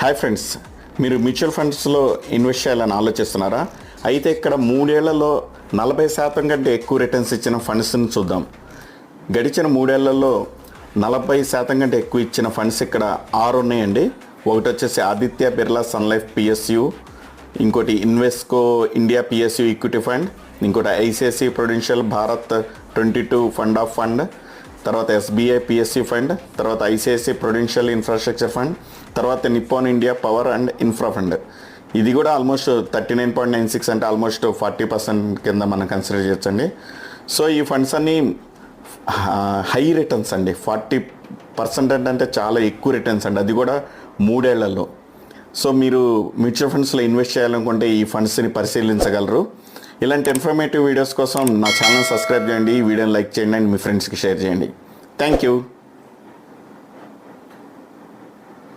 Hi friends, మీరు mutual ఫండ్స్లో invest చేయాలని ఆలోచిస్తున్నారా? అయితే ఇక్కడ 3 ఏళ్లలో 40% కంటే ఎక్కువ రిటర్న్స్ ఇచ్చిన ఫండ్స్ని చూద్దాం. గడిచిన 3 ఏళ్లలో 40% కంటే ఎక్కువ ఇచ్చిన ఫండ్స్ ఇక్కడ 6 ఉన్నాయండి. ఒకటి వచ్చేసి Aditya Birla Sun Life PSU, ఇంకోటి Invesco India PSU equity fund, ఇంకోటి ICICI Prudential Bharat 22 fund of fund, తర్వాత ఎస్బీఐ పిఎస్యు ఫండ్, తర్వాత ఐసిఐసిఐ ప్రుడెన్షియల్ ఇన్ఫ్రాస్ట్రక్చర్ ఫండ్, తర్వాత Nippon India power and infra fund. ఇది కూడా ఆల్మోస్ట్ 39.96 అంటే ఆల్మోస్ట్ 40% కింద మనం కన్సిడర్ చేయొచ్చండి. సో ఈ ఫండ్స్ అన్నీ హై రిటర్న్స్ అండి. 40% అంటే చాలా ఎక్కువ రిటర్న్స్ అండి, అది కూడా 3 ఏళ్లలో. సో మీరు మ్యూచువల్ ఫండ్స్లో ఇన్వెస్ట్ చేయాలనుకుంటే ఈ ఫండ్స్ని పరిశీలించగలరు. ఇలాంటి ఇన్ఫర్మేటివ్ వీడియోస్ కోసం నా ఛానల్ సబ్స్క్రైబ్ చేయండి, ఈ వీడియోని లైక్ చేయండి అండ్ మీ ఫ్రెండ్స్కి షేర్ చేయండి. Thank you.